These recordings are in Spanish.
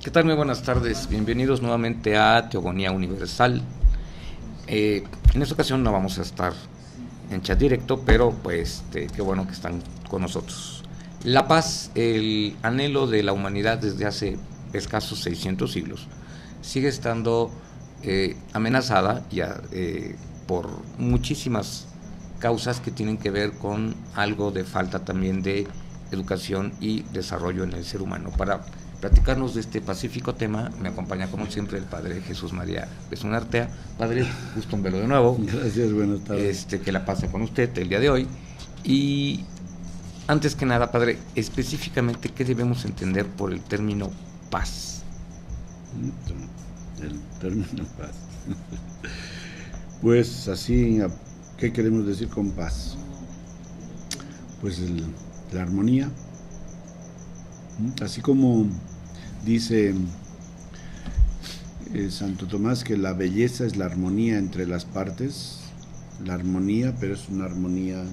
¿Qué tal? Muy buenas tardes. Bienvenidos nuevamente a Teogonía Universal. En esta ocasión no vamos a estar en chat directo, pero pues qué bueno que están con nosotros. La paz, el anhelo de la humanidad desde hace escasos 600 siglos, sigue estando amenazada ya por muchísimas causas que tienen que ver con algo de falta también de educación y desarrollo en el ser humano. Para platicarnos de este pacífico tema me acompaña como siempre el Padre Jesús María Besun Artea. Padre, gusto en verlo de nuevo. Gracias, buenas tardes. Que la pase con usted el día de hoy. Y antes que nada, Padre, específicamente, ¿qué debemos entender por el término paz? El término paz. Pues así, ¿qué queremos decir con paz? Pues la armonía. Así como dice Santo Tomás que la belleza es la armonía entre las partes, la armonía, pero es una armonía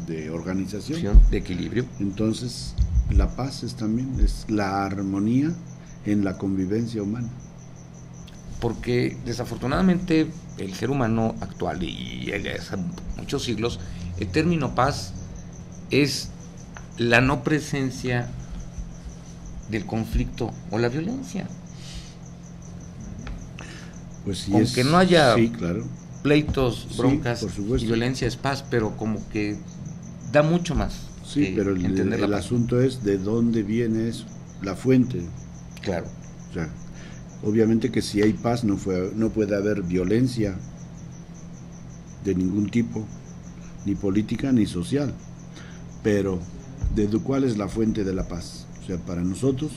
de organización, de equilibrio. Entonces, la paz es la armonía en la convivencia humana. Porque desafortunadamente el ser humano actual y hace muchos siglos, el término paz es la no presencia del conflicto o la violencia. Pues sí, aunque no haya claro, pleitos, broncas y violencia es paz, pero como que da mucho más. Sí, pero el asunto es de dónde viene eso, la fuente. Claro. O sea, obviamente que si hay paz no puede haber violencia de ningún tipo, ni política ni social. Pero ¿cuál es la fuente de la paz? O sea, para nosotros,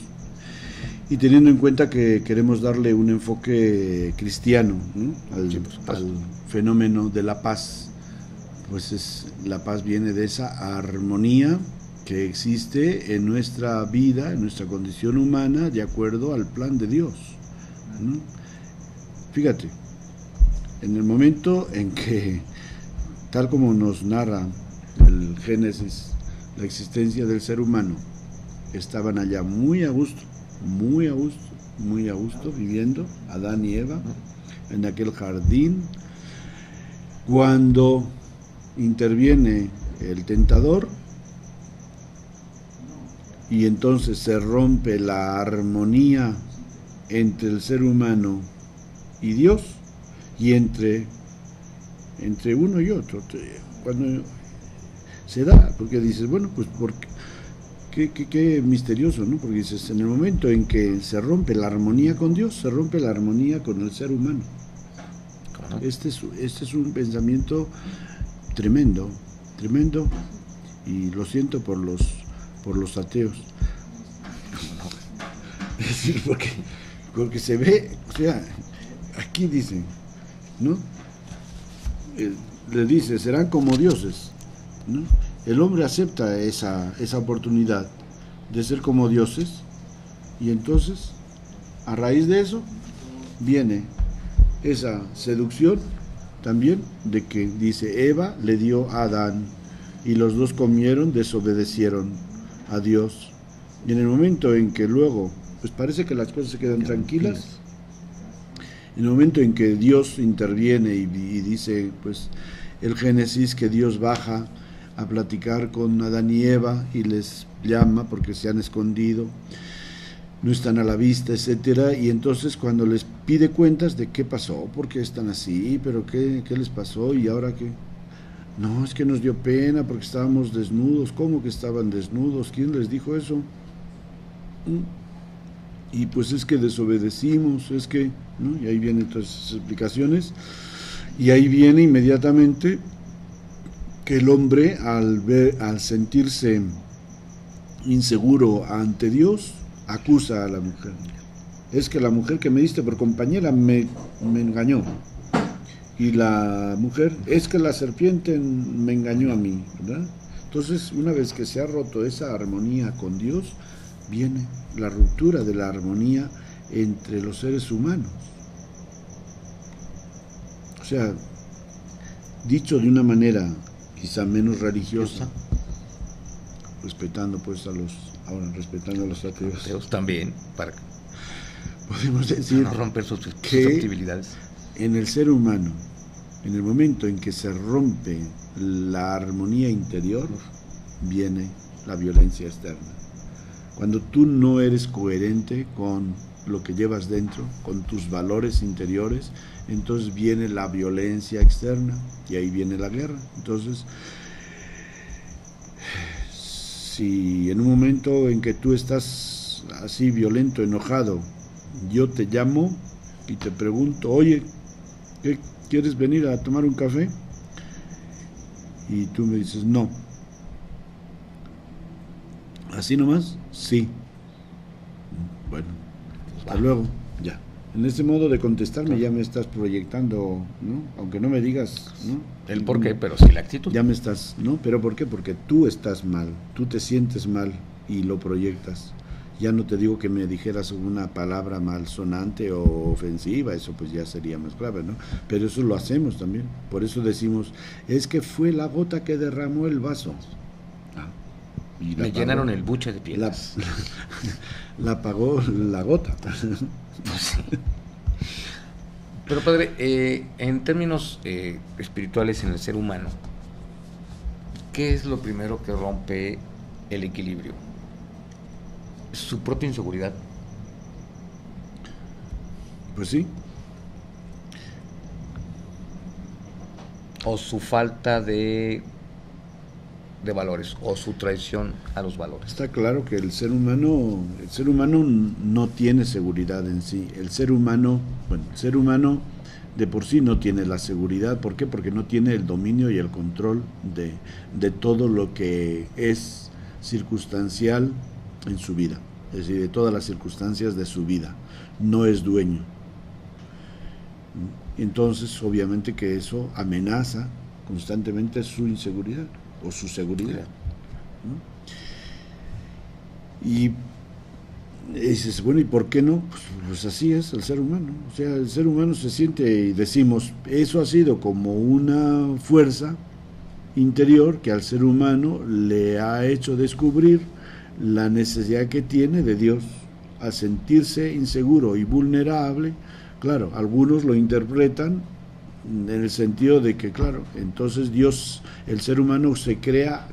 y teniendo en cuenta que queremos darle un enfoque cristiano, ¿no? al fenómeno de la paz, pues la paz viene de esa armonía que existe en nuestra vida, en nuestra condición humana, de acuerdo al plan de Dios, ¿no? Fíjate, en el momento en que, tal como nos narra el Génesis, la existencia del ser humano, estaban allá muy a gusto, viviendo Adán y Eva en aquel jardín, cuando interviene el tentador y entonces se rompe la armonía entre el ser humano y Dios, y entre uno y otro. Cuando se da, porque dices, bueno, pues qué misterioso, ¿no? Porque dices, en el momento en que se rompe la armonía con Dios, se rompe la armonía con el ser humano. Este es un pensamiento tremendo, y lo siento por los ateos. Es decir, porque se ve, o sea, aquí dicen, ¿no? Le dice, serán como dioses, ¿no? El hombre acepta esa oportunidad de ser como dioses, y entonces, a raíz de eso, viene esa seducción también de que dice, Eva le dio a Adán, y los dos comieron, desobedecieron a Dios. Y en el momento en que luego, pues parece que las cosas se quedan tranquilas, en el momento en que Dios interviene y dice, pues, el Génesis, que Dios baja a platicar con Adán y Eva y les llama porque se han escondido, no están a la vista, etcétera, y entonces cuando les pide cuentas de qué pasó, por qué están así, pero qué les pasó y ahora qué, no, es que nos dio pena porque estábamos desnudos. ¿Cómo que estaban desnudos? ¿Quién les dijo eso? Y pues es que desobedecimos, es que, ¿no? Y ahí vienen todas esas explicaciones, y ahí viene inmediatamente que el hombre al sentirse inseguro ante Dios, acusa a la mujer. Es que la mujer que me diste por compañera me engañó. Y la mujer, es que la serpiente me engañó a mí, ¿verdad? Entonces, una vez que se ha roto esa armonía con Dios, viene la ruptura de la armonía entre los seres humanos. O sea, dicho de una manera quizá menos religiosa, respetando pues respetando a los ateos. Ateos también, para Podemos decir no romper sus que susceptibilidades. en el ser humano, en el momento en que se rompe la armonía interior, viene la violencia externa. Cuando tú no eres coherente con lo que llevas dentro, con tus valores interiores, entonces viene la violencia externa y ahí viene la guerra. Entonces, si en un momento en que tú estás así violento, enojado, yo te llamo y te pregunto, oye, ¿qué, ¿quieres venir a tomar un café? Y tú me dices, no. ¿Así nomás? Sí. Bueno, hasta luego. Ya. En ese modo de contestarme ya me estás proyectando, ¿no? Aunque no me digas, ¿no? El por qué, pero sí la actitud. Ya me estás, ¿no? ¿Pero por qué? Porque tú estás mal, tú te sientes mal y lo proyectas. Ya no te digo que me dijeras una palabra malsonante o ofensiva, eso pues ya sería más grave, ¿no? Pero eso lo hacemos también. Por eso decimos, es que fue la gota que derramó el vaso. Y me llenaron el buche de piedras. La pagó la gota. Pues sí. Pero padre, en términos espirituales en el ser humano, ¿qué es lo primero que rompe el equilibrio? ¿Su propia inseguridad? Pues sí. ¿O su falta de valores, o su traición a los valores? Está claro que el ser humano no tiene seguridad en sí. El ser humano de por sí no tiene la seguridad. ¿Por qué? Porque no tiene el dominio y el control de todo lo que es circunstancial en su vida, es decir, de todas las circunstancias de su vida. No es dueño. Entonces, obviamente que eso amenaza constantemente su inseguridad o su seguridad, ¿no? Y dices, bueno, ¿y por qué no? Pues así es el ser humano. O sea, el ser humano se siente, y decimos, eso ha sido como una fuerza interior que al ser humano le ha hecho descubrir la necesidad que tiene de Dios. Al sentirse inseguro y vulnerable, claro, algunos lo interpretan en el sentido de que, claro, entonces Dios, el ser humano se crea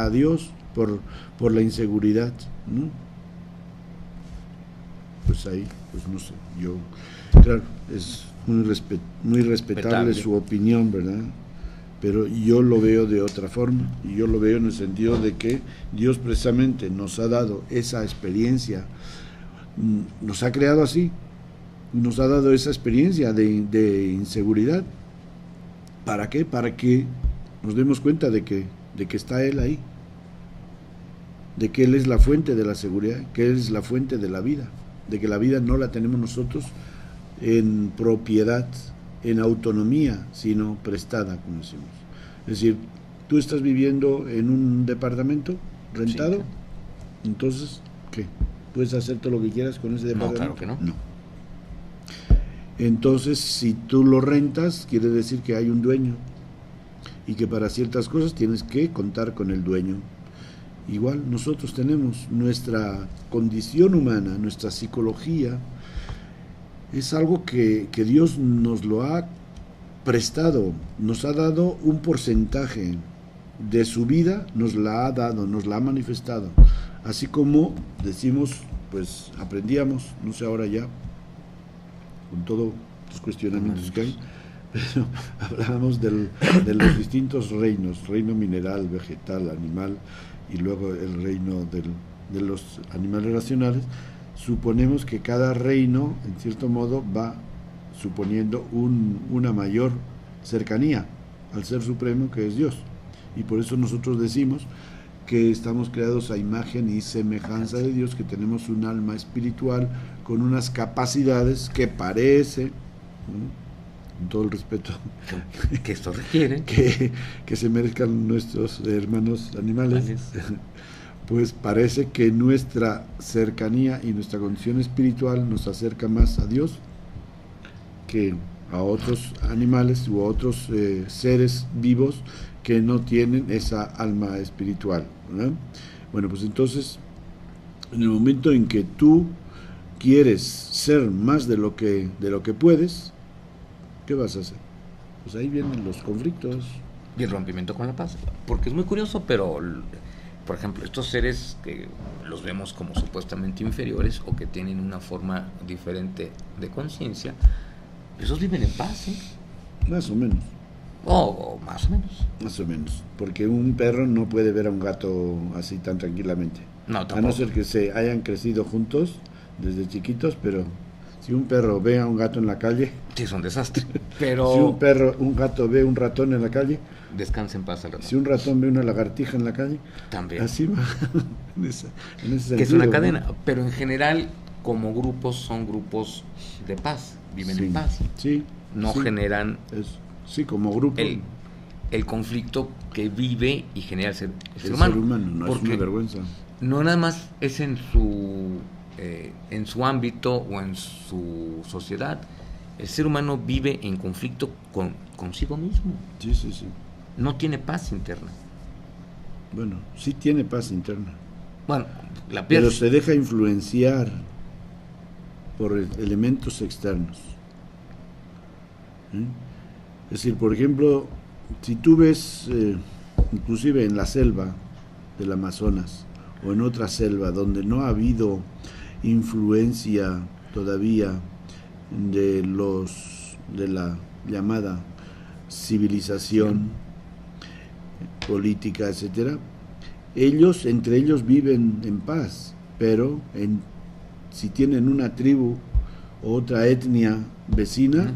a Dios por la inseguridad, ¿no? Pues ahí, pues no sé, yo, claro, es muy respetable su opinión, ¿verdad? Pero yo lo veo de otra forma, y yo lo veo en el sentido de que Dios precisamente nos ha dado esa experiencia, nos ha creado así, nos ha dado esa experiencia de inseguridad. ¿Para qué? Para que nos demos cuenta de que está Él ahí, de que Él es la fuente de la seguridad, que Él es la fuente de la vida, de que la vida no la tenemos nosotros en propiedad, en autonomía, sino prestada, como decimos. Es decir, tú estás viviendo en un departamento rentado, sí, entonces, ¿qué? ¿Puedes hacer todo lo que quieras con ese departamento? No, claro que no. No. Entonces, si tú lo rentas, quiere decir que hay un dueño y que para ciertas cosas tienes que contar con el dueño. Igual nosotros tenemos nuestra condición humana, nuestra psicología, es algo que Dios nos lo ha prestado, nos ha dado un porcentaje de su vida, nos la ha dado, nos la ha manifestado. Así como decimos, pues aprendíamos, no sé ahora ya, con todos los cuestionamientos que hay, pero hablábamos de los distintos reinos, reino mineral, vegetal, animal, y luego el reino de los animales racionales. Suponemos que cada reino, en cierto modo, va suponiendo una mayor cercanía al Ser Supremo, que es Dios. Y por eso nosotros decimos que estamos creados a imagen y semejanza de Dios, que tenemos un alma espiritual con unas capacidades que parece, ¿no?, con todo el respeto que esto requiere, que se merezcan nuestros hermanos animales, pues parece que nuestra cercanía y nuestra condición espiritual nos acerca más a Dios que a otros animales u otros seres vivos que no tienen esa alma espiritual, ¿no? Bueno, pues entonces, en el momento en que tú quieres ser más de lo que puedes, ¿qué vas a hacer? Pues ahí vienen los conflictos. Y el rompimiento con la paz. Porque es muy curioso, pero, por ejemplo, estos seres que los vemos como supuestamente inferiores o que tienen una forma diferente de conciencia, esos viven en paz, ¿eh? Más o menos. O más o menos. Más o menos. Porque un perro no puede ver a un gato así tan tranquilamente. No, A no tampoco. ser que se hayan crecido juntos desde chiquitos, pero si un perro ve a un gato en la calle, Sí, es un desastre. si Pero un gato ve un ratón en la calle, descansa en paz al rato. si un ratón ve una lagartija en la calle, También. así va. En ese Que es sentido, una ¿no? cadena. Pero en general, como grupos, son grupos de paz. Viven Sí, en paz. sí, No sí, generan sí, como grupo. el conflicto que vive y genera el ser El humano. ser humano, no es Porque una vergüenza. no nada más es en su ámbito o en su sociedad. El ser humano vive en conflicto consigo mismo. Sí, sí, sí. No tiene paz interna. Bueno, sí tiene paz interna, Bueno, la pero pierde. se deja influenciar por elementos externos. ¿Eh? Es decir, por ejemplo, si tú ves, inclusive en la selva del Amazonas o en otra selva donde no ha habido influencia todavía de la llamada civilización política, etcétera, entre ellos viven en paz, pero si tienen una tribu o otra etnia vecina,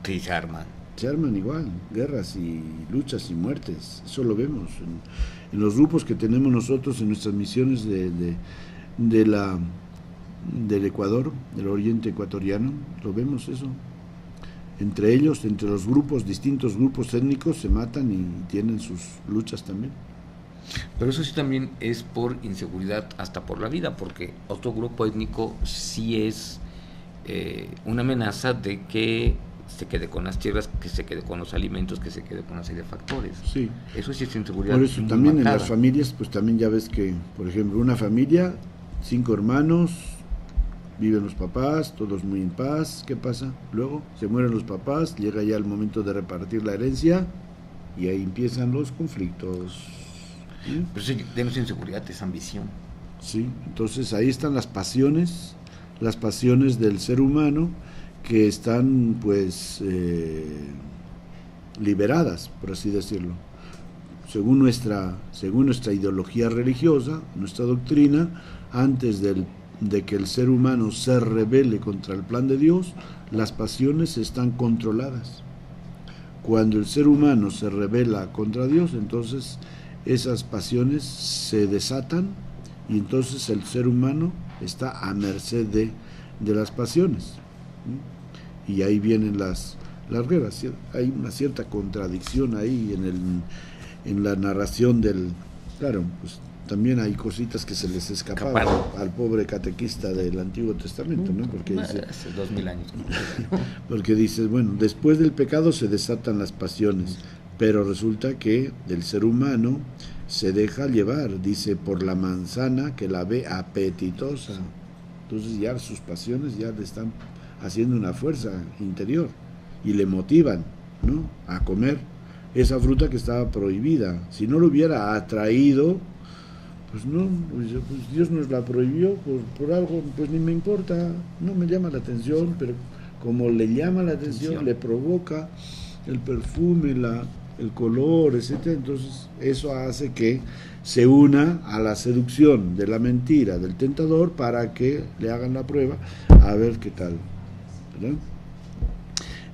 Sí, se arman. se arman igual, guerras y luchas y muertes. Eso lo vemos en los grupos que tenemos nosotros en nuestras misiones del Ecuador, del Oriente Ecuatoriano, lo vemos eso. Entre ellos, entre los grupos, distintos grupos étnicos se matan y tienen sus luchas también. Pero eso sí también es por inseguridad, hasta por la vida, porque otro grupo étnico sí es una amenaza de que se quede con las tierras, que se quede con los alimentos, que se quede con una serie de factores. Sí. Eso sí es inseguridad. Por eso muy también marcada. en las familias, pues también ya ves que, por ejemplo, una familia, 5 hermanos, viven los papás, todos muy en paz. ¿Qué pasa? Luego se mueren los papás, llega ya el momento de repartir la herencia y ahí empiezan los conflictos. ¿Sí? Pero eso ya no es inseguridad, es ambición. Sí, entonces ahí están las pasiones del ser humano que están pues liberadas, por así decirlo. Según nuestra ideología religiosa, nuestra doctrina, antes de que el ser humano se rebele contra el plan de Dios, las pasiones están controladas. Cuando el ser humano se rebela contra Dios, entonces esas pasiones se desatan y entonces el ser humano está a merced de las pasiones. Y ahí vienen las guerras. Hay una cierta contradicción ahí en la narración del... Claro, pues también hay cositas que se les escaparon al pobre catequista del Antiguo Testamento, ¿no? Porque dice, Hace 2000 años. porque dices, bueno, después del pecado se desatan las pasiones, pero resulta que el ser humano se deja llevar, dice, por la manzana que la ve apetitosa. Entonces ya sus pasiones ya le están haciendo una fuerza interior y le motivan, ¿no?, a comer esa fruta que estaba prohibida. Si no lo hubiera atraído, pues no, pues Dios nos la prohibió por algo, pues ni me importa, no me llama la atención, pero como le llama la atención, le provoca el perfume, el color, etcétera, entonces eso hace que se una a la seducción de la mentira del tentador para que le hagan la prueba a ver qué tal, ¿verdad?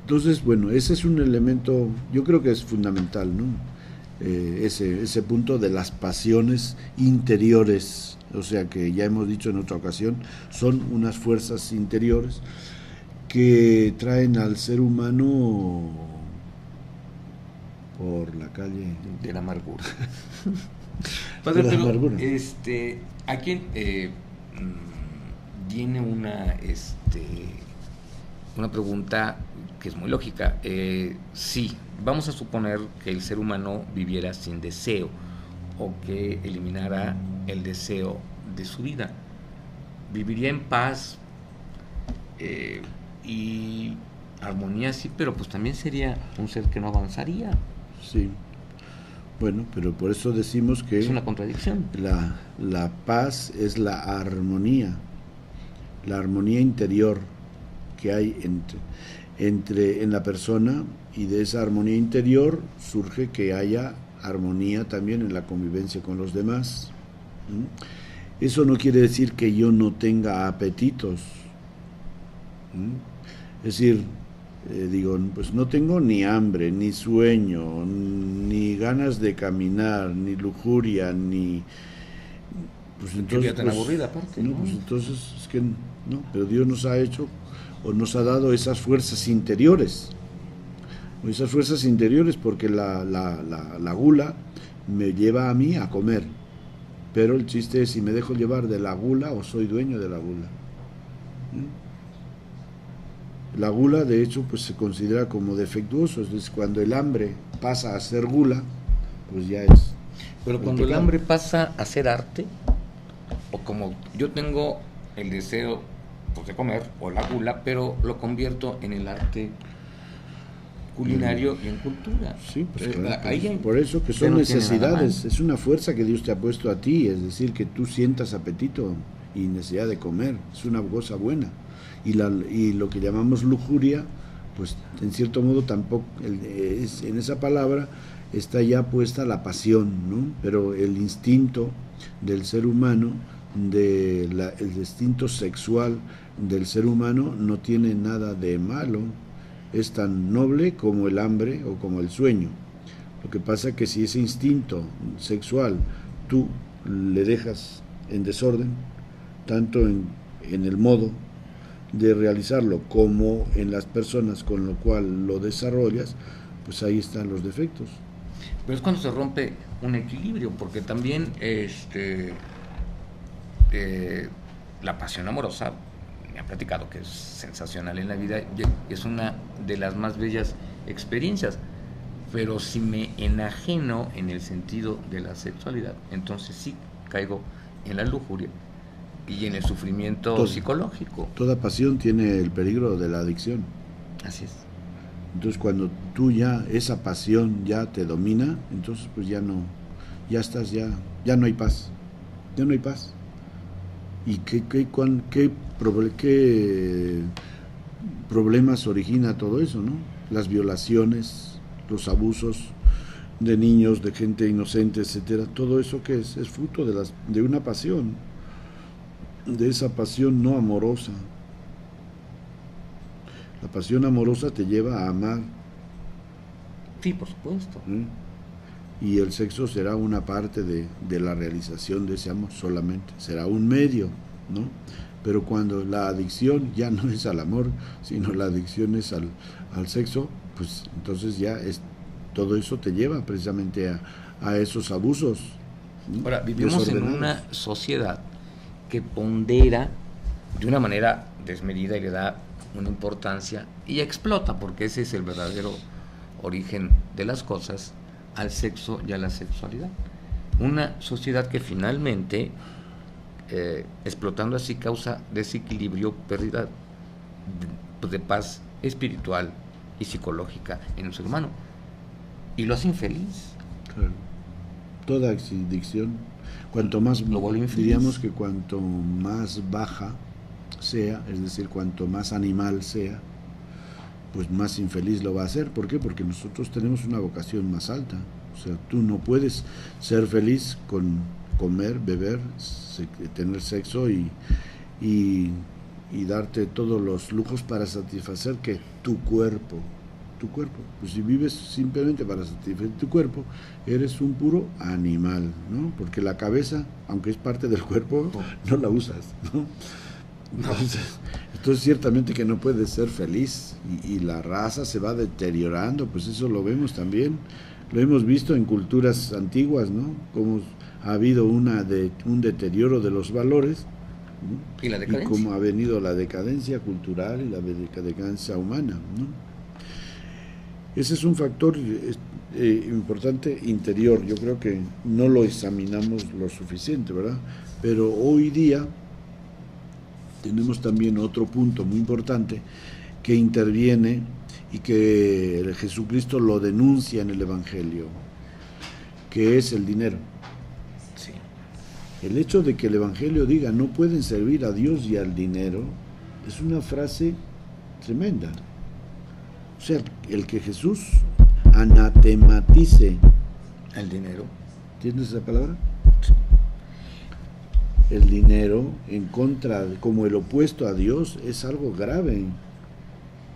Entonces, bueno, ese es un elemento, yo creo que es fundamental, ¿no? Ese punto de las pasiones interiores, o sea que ya hemos dicho en otra ocasión, son unas fuerzas interiores que traen al ser humano por la calle de la amargura. Padre, de la amargura. Aquí viene una pregunta que es muy lógica. Sí, vamos a suponer que el ser humano viviera sin deseo o que eliminara el deseo de su vida. Viviría en paz y armonía, sí, pero pues también sería un ser que no avanzaría. Sí. Bueno, pero por eso decimos que Es una contradicción. la paz es la armonía interior que hay en la persona, y de esa armonía interior surge que haya armonía también en la convivencia con los demás. ¿Mm? Eso no quiere decir que yo no tenga apetitos. ¿Mm? Es decir, digo, pues no tengo ni hambre, ni sueño, ni ganas de caminar, ni lujuria, ni... Pues entonces, qué vida tan aburrida aparte, no, ¿no? pues entonces es que no, pero Dios nos ha hecho o nos ha dado esas fuerzas interiores. Esas fuerzas interiores, porque la gula me lleva a mí a comer. Pero el chiste es si me dejo llevar de la gula o soy dueño de la gula. La gula, de hecho, pues se considera como defectuoso. Es decir, cuando el hambre pasa a ser gula, pues ya es. Pero cuando el hambre pasa a ser arte, o como yo tengo el deseo pues, de comer, o la gula, pero lo convierto en el arte culinario y en cultura. Sí, pues claro, ahí por eso que son necesidades, es una fuerza que Dios te ha puesto a ti, es decir, que tú sientas apetito y necesidad de comer, es una cosa buena. Y lo que llamamos lujuria, pues en cierto modo tampoco, en esa palabra está ya puesta la pasión, ¿no? Pero el instinto del ser humano, el instinto sexual del ser humano no tiene nada de malo. Es tan noble como el hambre o como el sueño. Lo que pasa es que si ese instinto sexual tú le dejas en desorden, tanto en el modo de realizarlo como en las personas con lo cual lo desarrollas, pues ahí están los defectos. Pero es cuando se rompe un equilibrio, porque también la pasión amorosa, me han platicado que es sensacional en la vida, es una de las más bellas experiencias, pero si me enajeno en el sentido de la sexualidad, entonces sí caigo en la lujuria y en el sufrimiento psicológico. Toda pasión tiene el peligro de la adicción. Así es. Entonces cuando tú ya, esa pasión ya te domina, entonces pues ya no hay paz, ya no hay paz. ¿Y qué problemas origina todo eso, no? Las violaciones, los abusos de niños, de gente inocente, etcétera, todo eso que es fruto de una pasión, de esa pasión no amorosa. La pasión amorosa te lleva a amar. Sí, por supuesto. Y el sexo será una parte de la realización de ese amor solamente, será un medio, ¿no? Pero cuando la adicción ya no es al amor, sino la adicción es al sexo, pues entonces ya todo eso te lleva precisamente a esos abusos, ¿no? Ahora, vivimos en una sociedad que pondera de una manera desmedida y le da una importancia y explota, porque ese es el verdadero origen de las cosas, al sexo y a la sexualidad. Una sociedad que finalmente, explotando así, causa desequilibrio, pérdida de paz espiritual y psicológica en el ser humano, y lo hace infeliz. Claro. Toda adicción, cuanto más, diríamos que cuanto más baja sea, es decir, cuanto más animal sea, pues más infeliz lo va a hacer. ¿Por qué? Porque nosotros tenemos una vocación más alta. O sea, tú no puedes ser feliz con comer, beber, tener sexo y darte todos los lujos para satisfacer que tu cuerpo. Pues si vives simplemente para satisfacer tu cuerpo, eres un puro animal, ¿no? Porque la cabeza, aunque es parte del cuerpo, no la usas, ¿no? Entonces ciertamente que no puedes ser feliz y la raza se va deteriorando, pues eso lo vemos también, lo hemos visto en culturas antiguas, ¿no? Como ha habido un deterioro de los valores, ¿no? Y la decadencia. Y cómo ha venido la decadencia cultural y la decadencia humana, ¿no? Ese es un factor importante interior. Yo creo que no lo examinamos lo suficiente, ¿verdad? Pero hoy día tenemos también otro punto muy importante que interviene y que Jesucristo lo denuncia en el Evangelio, que es el dinero. Sí. El hecho de que el Evangelio diga no pueden servir a Dios y al dinero es una frase tremenda. O sea, el que Jesús anatematice El dinero. ¿entiendes esa palabra? Sí. El dinero en contra, como el opuesto a Dios, es algo grave.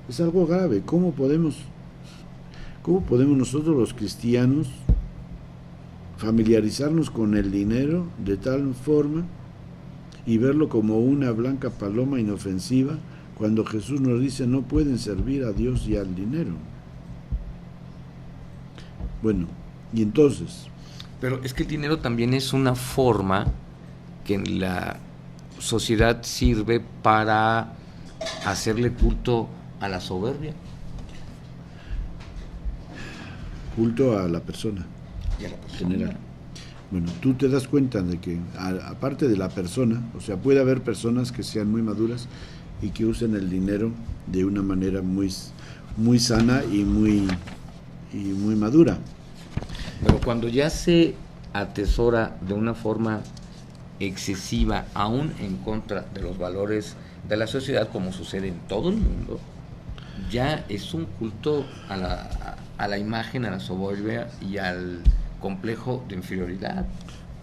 Es algo grave. ¿Cómo podemos nosotros los cristianos familiarizarnos con el dinero de tal forma y verlo como una blanca paloma inofensiva cuando Jesús nos dice no pueden servir a Dios y al dinero? Bueno, y entonces... Pero es que el dinero también es una forma que en la sociedad sirve para hacerle culto a la soberbia. Culto a la persona Y a la persona. general. Bueno, tú te das cuenta de que aparte de la persona, o sea, puede haber personas que sean muy maduras y que usen el dinero de una manera muy, muy sana y muy madura. Pero cuando ya se atesora de una forma excesiva, aún en contra de los valores de la sociedad, como sucede en todo el mundo, ya es un culto a la imagen, a la soberbia y al complejo de inferioridad.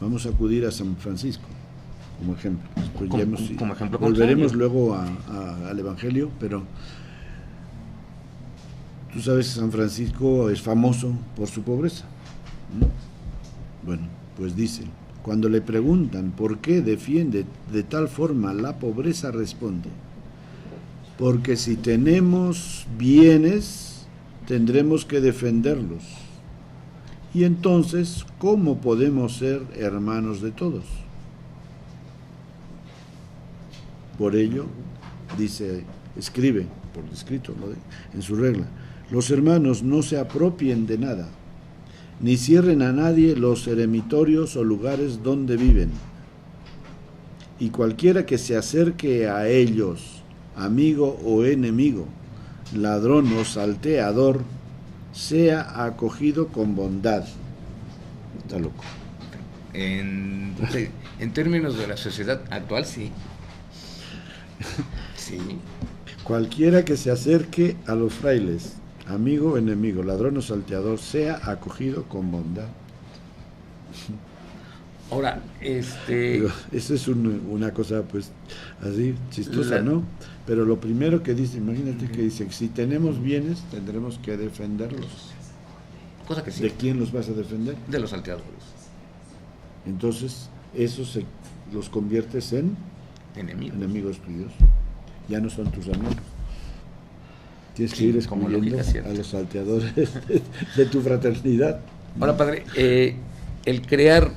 Vamos a acudir a San Francisco como ejemplo. Después Como ejemplo volveremos contrario. luego al Evangelio, pero tú sabes que San Francisco es famoso por su pobreza, ¿no? Bueno, pues dice, cuando le preguntan por qué defiende de tal forma la pobreza, responde, porque si tenemos bienes, tendremos que defenderlos. Y entonces, ¿cómo podemos ser hermanos de todos? Por ello, dice, escribe, por escrito, ¿no?, en su regla, los hermanos no se apropien de nada, ni cierren a nadie los eremitorios o lugares donde viven. Y cualquiera que se acerque a ellos, amigo o enemigo, ladrón o salteador, sea acogido con bondad. Está loco. En términos de la sociedad actual, sí. Sí. Cualquiera que se acerque a los frailes, amigo o enemigo, ladrón o salteador, sea acogido con bondad. Ahora, Digo, eso es una cosa pues así chistosa, ¿no? Pero lo primero que dice, imagínate que dice, si tenemos bienes, tendremos que defenderlos. cosa que sí. ¿De quién los vas a defender? De los salteadores. Entonces, eso los conviertes en enemigos tuyos. Ya no son tus amigos. Tienes que ir excluyendo a los salteadores de tu fraternidad. Ahora, padre, el crear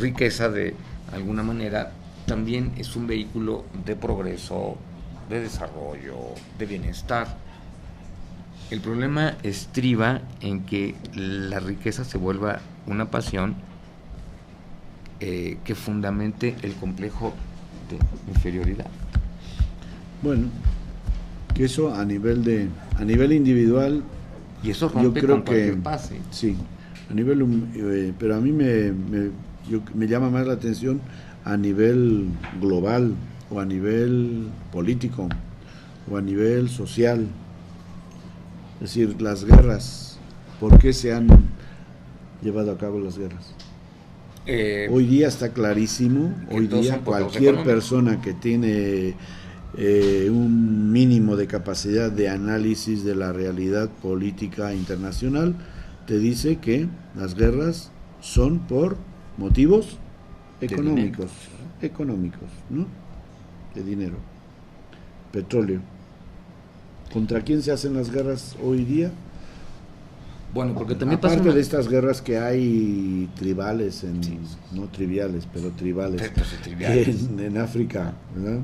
riqueza de alguna manera también es un vehículo de progreso, de desarrollo, de bienestar. El problema estriba en que la riqueza se vuelva una pasión que fundamente el complejo de inferioridad. Bueno, que eso a nivel individual, y eso rompe yo creo con que cualquier pase. Sí, a nivel pero a mí me llama más la atención a nivel global o a nivel político o a nivel social. Es decir, las guerras, ¿por qué se han llevado a cabo las guerras? Hoy día está clarísimo, hoy día cualquier persona que tiene un mínimo de capacidad de análisis de la realidad política internacional te dice que las guerras son por motivos económicos, ¿no? De dinero, petróleo. ¿Contra quién se hacen las guerras hoy día? Bueno, porque también aparte de estas guerras que hay tribales, no triviales, pero tribales, en África, ¿verdad?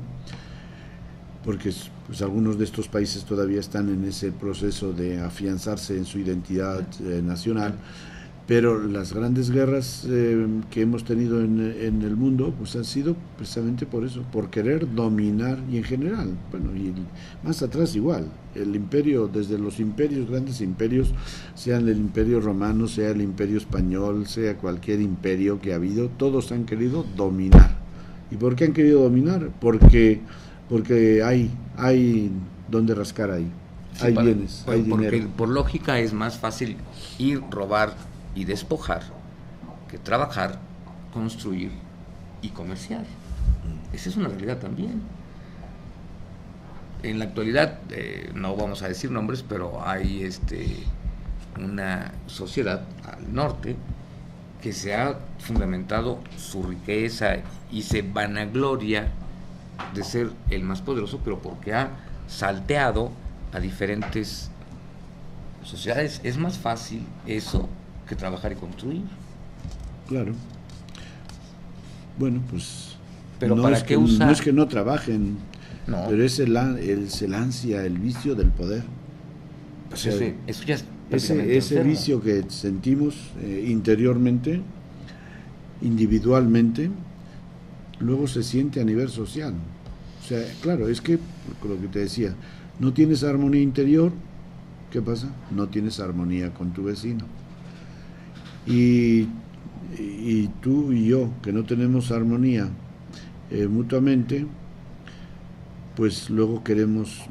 porque pues algunos de estos países todavía están en ese proceso de afianzarse en su identidad nacional, pero las grandes guerras que hemos tenido en el mundo pues han sido precisamente por eso, por querer dominar, y en general, bueno, y más atrás igual, el imperio, desde los imperios, grandes imperios, sean el imperio romano, sea el imperio español, sea cualquier imperio que ha habido, todos han querido dominar. ¿Y por qué han querido dominar? Porque hay donde rascar ahí, Sí, hay bienes, hay porque dinero. por lógica es más fácil ir, robar y despojar que trabajar, construir y comerciar. Esa es una realidad también. En la actualidad, no vamos a decir nombres, pero hay una sociedad al norte que se ha fundamentado su riqueza y se vanagloria de ser el más poderoso, pero porque ha salteado a diferentes sociedades. Es más fácil eso que trabajar y construir. Claro. Bueno, pues Pero no ¿para es qué que, usar? no es que no trabajen, No, pero es el ansia, el vicio del poder. pues O sea, eso ya es prácticamente ese enfermo. vicio que sentimos interiormente, individualmente, luego se siente a nivel social. O sea, claro, es que, lo que te decía, no tienes armonía interior, ¿qué pasa? No tienes armonía con tu vecino. Y tú y yo, que no tenemos armonía mutuamente, pues luego queremos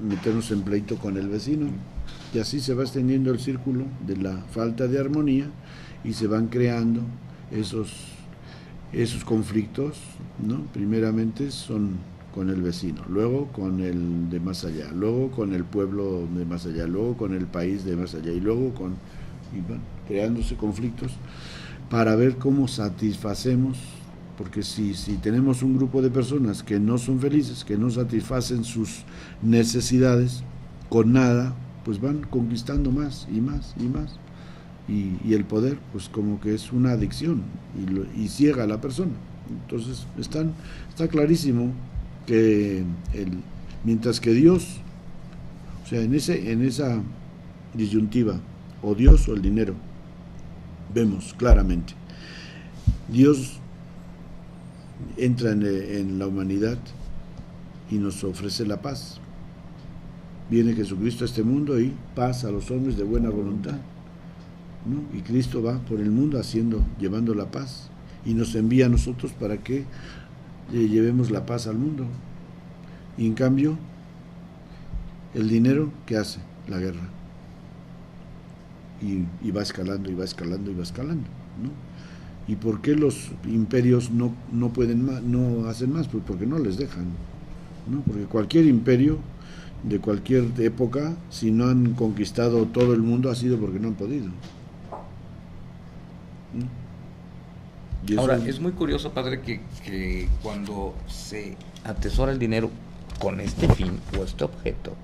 meternos en pleito con el vecino. Y así se va extendiendo el círculo de la falta de armonía y se van creando esos conflictos, ¿no? Primeramente son con el vecino, luego con el de más allá, luego con el pueblo de más allá, luego con el país de más allá y luego y van creándose conflictos para ver cómo satisfacemos, porque si tenemos un grupo de personas que no son felices, que no satisfacen sus necesidades con nada, pues van conquistando más y más y más. Y el poder, pues como que es una adicción y ciega a la persona. Entonces está clarísimo que mientras que Dios, o sea, en esa disyuntiva, o Dios o el dinero, vemos claramente, Dios entra en la humanidad y nos ofrece la paz. Viene Jesucristo a este mundo y paz a los hombres de buena voluntad, ¿no? Y Cristo va por el mundo llevando la paz y nos envía a nosotros para que llevemos la paz al mundo. Y en cambio, el dinero, ¿qué hace? La guerra. Y va escalando, y va escalando, y va escalando, ¿no? ¿Y por qué los imperios no pueden más, no hacen más? Pues porque no les dejan, ¿no? Porque cualquier imperio de cualquier época, si no han conquistado todo el mundo, ha sido porque no han podido, ¿no? Y eso, ahora, es muy curioso, padre, que cuando se atesora el dinero con este fin o este objeto,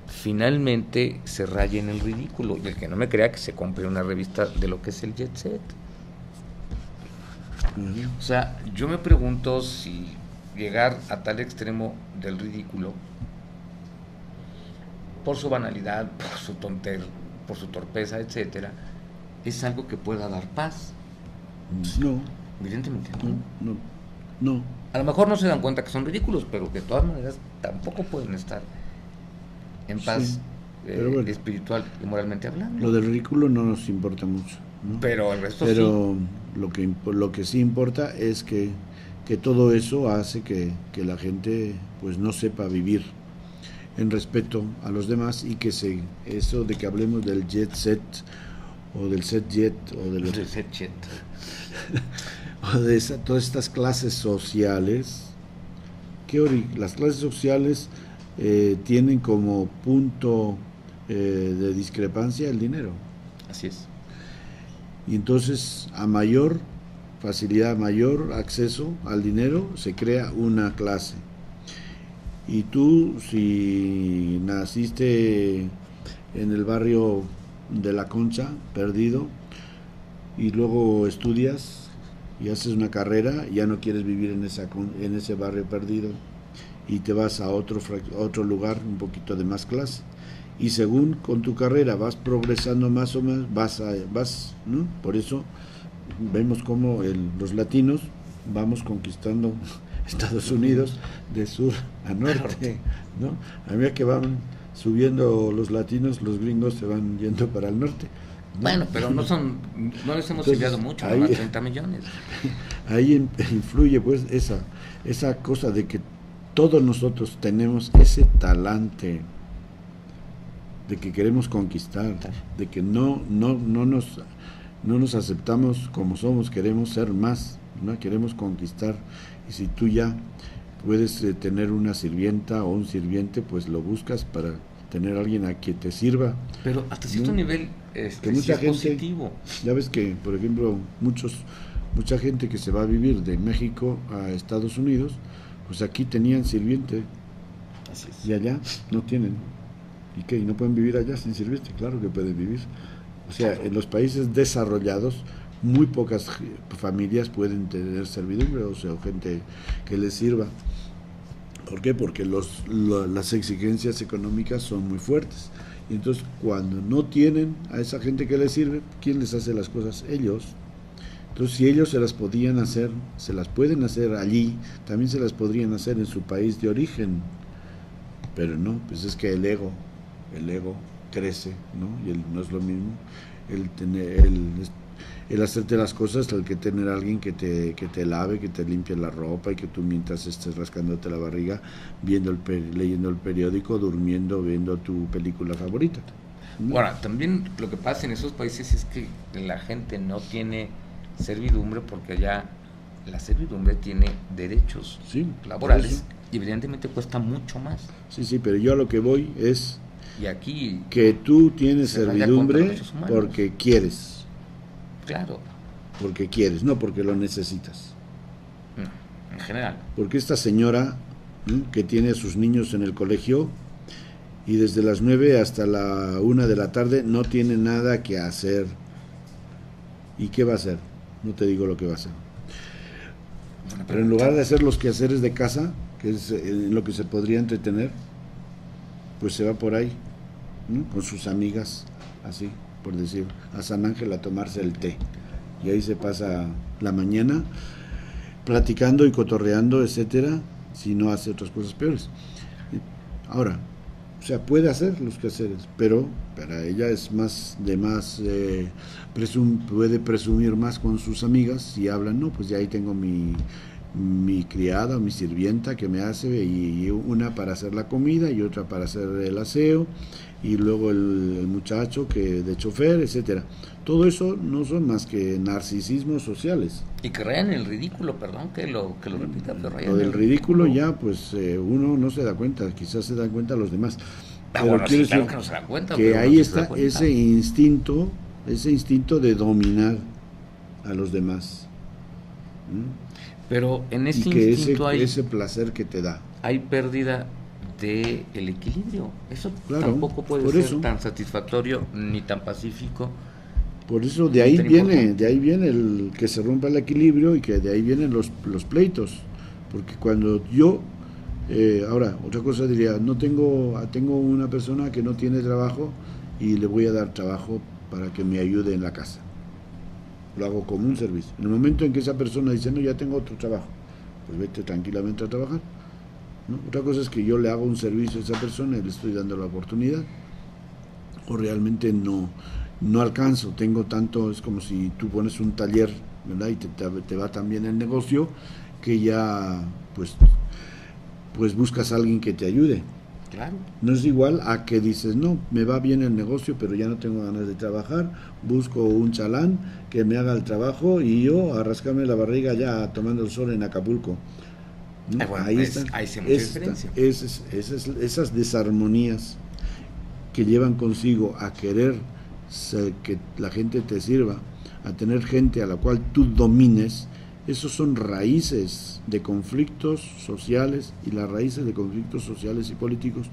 finalmente se raya en el ridículo. Y el que no me crea, que se compre una revista de lo que es el Jet Set. O sea, yo me pregunto si llegar a tal extremo del ridículo, por su banalidad, por su por su torpeza, etcétera, es algo que pueda dar paz. no, Evidentemente no, no. A lo mejor no se dan cuenta que son ridículos, pero de todas maneras tampoco pueden estar en paz, Sí, pero bueno, espiritual y moralmente hablando. lo del ridículo no nos importa mucho, ¿no? Pero el resto Pero lo que sí importa es que todo eso hace que la gente pues no sepa vivir en respeto a los demás y que eso de que hablemos del jet set o del set jet o de los, sí. o de todas estas clases sociales, las clases sociales tienen como punto de discrepancia el dinero. Así es. Y entonces, a mayor facilidad, mayor acceso al dinero, se crea una clase. Y tú, si naciste en el barrio de La Concha, perdido, y luego estudias y haces una carrera, ya no quieres vivir en ese barrio perdido y te vas a otro lugar un poquito de más clase. Y según con tu carrera vas progresando más o menos, vas, ¿no? Por eso vemos cómo los latinos vamos conquistando Estados Unidos de sur a norte, ¿no? A medida que van subiendo los latinos, los gringos se van yendo para el norte, ¿no? Bueno, pero no les hemos Entonces, enviado mucho, ahí, nomás 30 millones. Ahí influye pues esa cosa de que todos nosotros tenemos ese talante de que queremos conquistar, de que no nos aceptamos como somos, queremos ser más, ¿no? Queremos conquistar. Y si tú ya puedes tener una sirvienta o un sirviente, pues lo buscas para tener a alguien a quien te sirva. Pero hasta cierto ¿no? nivel que mucha sí es gente, positivo. ya ves que, por ejemplo, mucha gente que se va a vivir de México a Estados Unidos, pues aquí tenían sirviente. Así es. Y allá no tienen. ¿Y qué? ¿Y no pueden vivir allá sin sirviente? Claro que pueden vivir. O sea, en los países desarrollados, muy pocas familias pueden tener servidumbre, o sea, gente que les sirva. ¿Por qué? Porque las exigencias económicas son muy fuertes. Y entonces, cuando no tienen a esa gente que les sirve, ¿quién les hace las cosas? Ellos. Entonces, si ellos se las podían hacer, se las pueden hacer allí, también se las podrían hacer en su país de origen. Pero no, pues es que el ego crece, ¿no? Y no es lo mismo el hacerte las cosas, el que tener a alguien que te lave, que te limpie la ropa, y que tú mientras estés rascándote la barriga, leyendo el periódico, durmiendo, viendo tu película favorita, ¿no? Ahora, también lo que pasa en esos países es que la gente no tiene servidumbre, porque allá la servidumbre tiene derechos laborales y evidentemente cuesta mucho más. Sí, pero yo a lo que voy es y aquí que tú tienes servidumbre porque quieres. Claro. Porque quieres, no porque lo necesitas. No, en general. Porque esta señora, ¿no?, que tiene a sus niños en el colegio y desde las 9 hasta la 1 de la tarde no tiene nada que hacer. ¿Y qué va a hacer? No te digo lo que va a hacer. Pero en lugar de hacer los quehaceres de casa, que es en lo que se podría entretener, pues se va por ahí, ¿no?, con sus amigas, así, por decir, a San Ángel a tomarse el té. Y ahí se pasa la mañana platicando y cotorreando, etcétera, si no hace otras cosas peores. Ahora, o sea, puede hacer los quehaceres, pero para ella es puede presumir más con sus amigas si hablan, no, pues ya ahí tengo mi criada o mi sirvienta que me hace, y una para hacer la comida y otra para hacer el aseo, y luego el muchacho que de chofer, etcétera. Todo eso no son más que narcisismos sociales. Y que rayan en el ridículo, perdón que lo repita, pero rayan lo del ridículo ya, pues uno no se da cuenta, quizás se dan cuenta los demás. Pero bueno, quiero sí, claro decir que no se dan cuenta, que pero ahí no se está dan cuenta. ese instinto de dominar a los demás. Pero en ese y que instinto ese placer que te da. Hay pérdida de el equilibrio. Eso Claro, tampoco puede por ser eso. tan satisfactorio ni tan pacífico. Por eso de ahí viene el que se rompa el equilibrio, y que de ahí vienen los pleitos. Porque cuando yo, ahora, otra cosa diría, tengo una persona que no tiene trabajo y le voy a dar trabajo para que me ayude en la casa. Lo hago como un servicio. En el momento en que esa persona dice, no, ya tengo otro trabajo, pues vete tranquilamente a trabajar, ¿no? Otra cosa es que yo le hago un servicio a esa persona y le estoy dando la oportunidad, o realmente no alcanzo, tengo tanto, es como si tú pones un taller, ¿verdad?, y te va tan bien el negocio que ya pues buscas a alguien que te ayude. Claro. No es igual a que dices, no, me va bien el negocio, pero ya no tengo ganas de trabajar, busco un chalán que me haga el trabajo y yo a rascarme la barriga ya tomando el sol en Acapulco, ¿no? Bueno, ahí están. Ahí se mucha diferencia. Esas desarmonías que llevan consigo a querer que la gente te sirva, a tener gente a la cual tú domines. Esos son raíces de conflictos sociales, y las raíces de conflictos sociales y políticos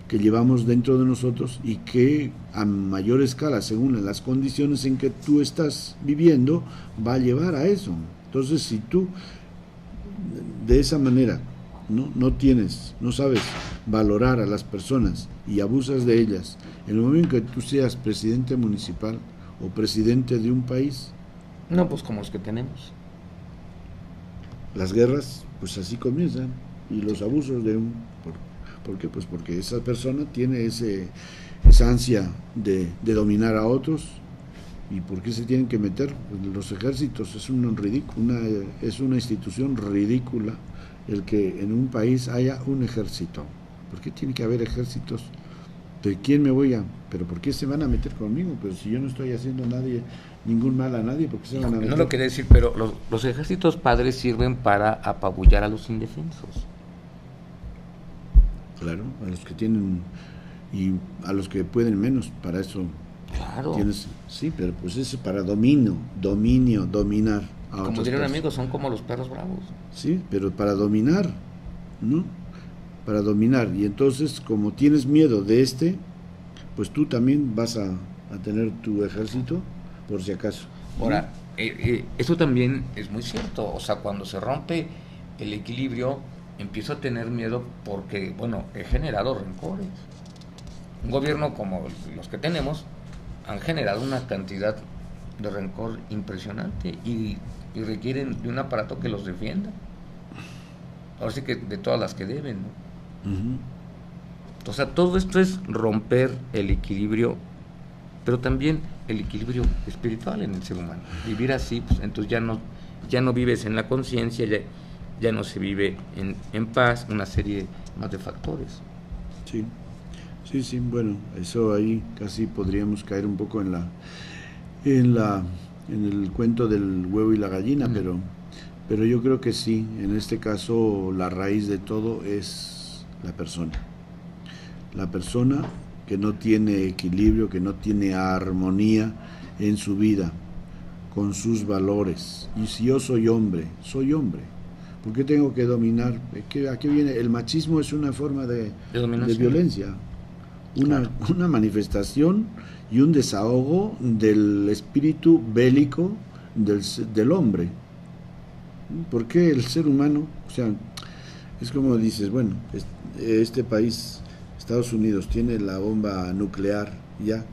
que llevamos dentro de nosotros, y que a mayor escala, según las condiciones en que tú estás viviendo, va a llevar a eso. Entonces, si tú de esa manera no sabes valorar a las personas y abusas de ellas, en el momento en que tú seas presidente municipal o presidente de un país, no, pues como los que tenemos. Las guerras, pues así comienzan, y los abusos de un... ¿Por qué? Pues porque esa persona tiene esa ansia de dominar a otros. ¿Y por qué se tienen que meter? Pues los ejércitos es es una institución ridícula el que en un país haya un ejército. ¿Por qué tiene que haber ejércitos? ¿De quién me voy a...? ¿Pero por qué se van a meter conmigo? Pero si yo no estoy haciendo ningún mal a nadie, ¿por qué se van a meter? No lo quería decir, pero los ejércitos padres sirven para apabullar a los indefensos. Claro, a los que tienen y a los que pueden menos, para eso. Claro. Sí, pero pues eso es para dominar a como dirían amigos, son como los perros bravos. Sí, pero para dominar, ¿no? Para dominar. Y entonces, como tienes miedo de pues tú también vas a tener tu ejército, por si acaso. Ahora, eso también es muy cierto. O sea, cuando se rompe el equilibrio, empiezo a tener miedo porque, bueno, he generado rencores. Un gobierno como los que tenemos han generado una cantidad de rencor impresionante y requieren de un aparato que los defienda. Ahora sí que de todas las que deben, ¿no? O sea, todo esto es romper el equilibrio, pero también el equilibrio espiritual en el ser humano. Vivir así, pues entonces ya no vives en la conciencia, ya no se vive en paz, una serie más de factores. Sí, bueno, eso ahí casi podríamos caer un poco en el cuento del huevo y la gallina, pero yo creo que sí, en este caso la raíz de todo es la persona. La persona que no tiene equilibrio, que no tiene armonía en su vida, con sus valores. Y si yo soy hombre, ¿por qué tengo que dominar? ¿A qué viene? El machismo es una forma de violencia, una manifestación y un desahogo del espíritu bélico del hombre. ¿Por qué el ser humano? O sea, es como dices, bueno, este país, Estados Unidos, tiene la bomba nuclear, ya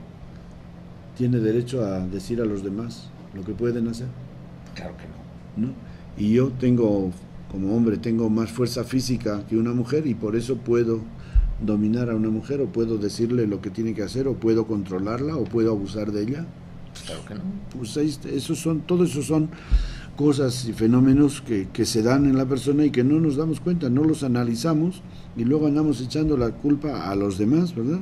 tiene derecho a decir a los demás lo que pueden hacer. Claro que ¿No? Y yo como hombre, tengo más fuerza física que una mujer y por eso puedo dominar a una mujer o puedo decirle lo que tiene que hacer o puedo controlarla o puedo abusar de ella. Claro que no. Pues todo eso son cosas y fenómenos que se dan en la persona y que no nos damos cuenta, no los analizamos y luego andamos echando la culpa a los demás, ¿verdad?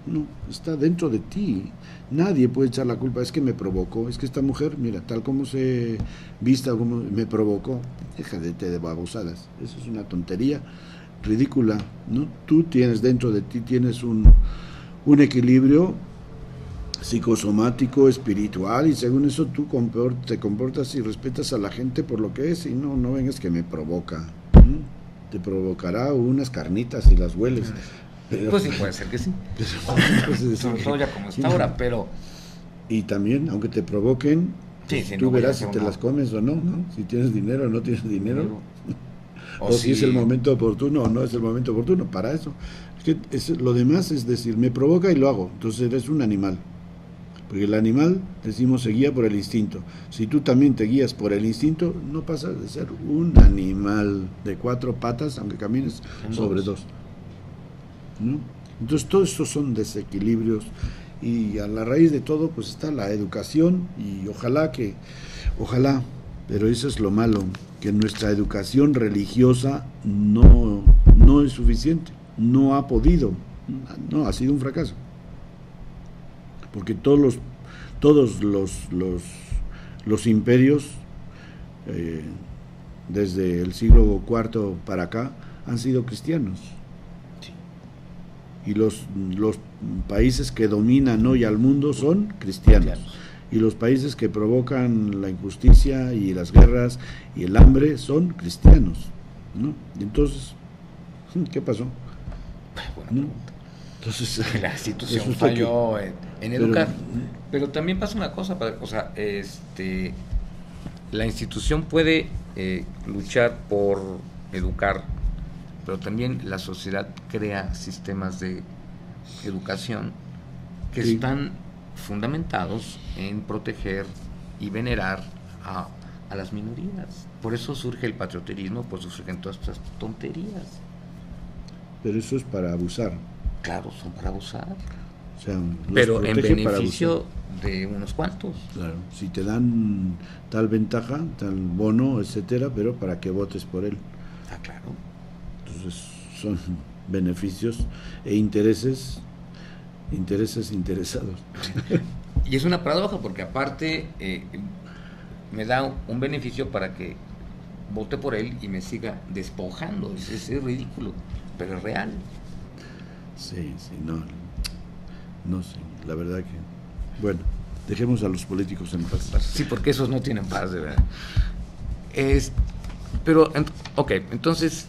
No, está dentro de ti. Nadie puede echar la culpa, es que me provocó, es que esta mujer, mira, tal como se vista, como me provocó. Déjate de babosadas, eso es una tontería ridícula, ¿no? Tú dentro de ti tienes un equilibrio psicosomático, espiritual, y según eso tú te comportas y respetas a la gente por lo que es, y no vengas que me provoca, ¿no? Te provocará unas carnitas y las hueles. Pues sí, puede ser que sí. Sobre todo ya como está ahora, pero... Y también, aunque te provoquen, sí, tú verás si te las comes o no, ¿no? Si tienes dinero o no tienes dinero. O si es el momento oportuno o no es el momento oportuno, para eso. Es que lo demás es decir, me provoca y lo hago, entonces eres un animal. Porque el animal, decimos, se guía por el instinto. Si tú también te guías por el instinto, no pasas de ser un animal de 4 patas, aunque camines sobre 2. ¿No? Entonces todos estos son desequilibrios y a la raíz de todo pues está la educación y ojalá, pero eso es lo malo, que nuestra educación religiosa no es suficiente, no ha podido, no, ha sido un fracaso, porque todos los imperios desde el siglo IV para acá han sido cristianos. Y los países que dominan hoy al mundo son cristianos. Y los países que provocan la injusticia y las guerras y el hambre son cristianos, ¿no? Y entonces, ¿qué pasó? Bueno, ¿no? Entonces, la institución falló en educar. Pero también pasa una cosa, o sea, la institución puede luchar por educar, pero también la sociedad crea sistemas de educación que Sí. están fundamentados en proteger y venerar a las minorías. Por eso surge el patrioterismo, por eso surgen todas estas tonterías. Pero eso es para abusar. Claro, son para abusar, O sea, los pero en protege para beneficio abusar. de unos cuantos. Claro, si te dan tal ventaja, tal bono, etcétera, pero para que votes por él. Ah, claro. Entonces son beneficios e intereses interesados. Y es una paradoja porque aparte me da un beneficio para que vote por él y me siga despojando. Es ridículo, pero es real. Sí, no sé, la verdad que... Bueno, dejemos a los políticos en paz. Sí, porque esos no tienen paz, de verdad. Ok, entonces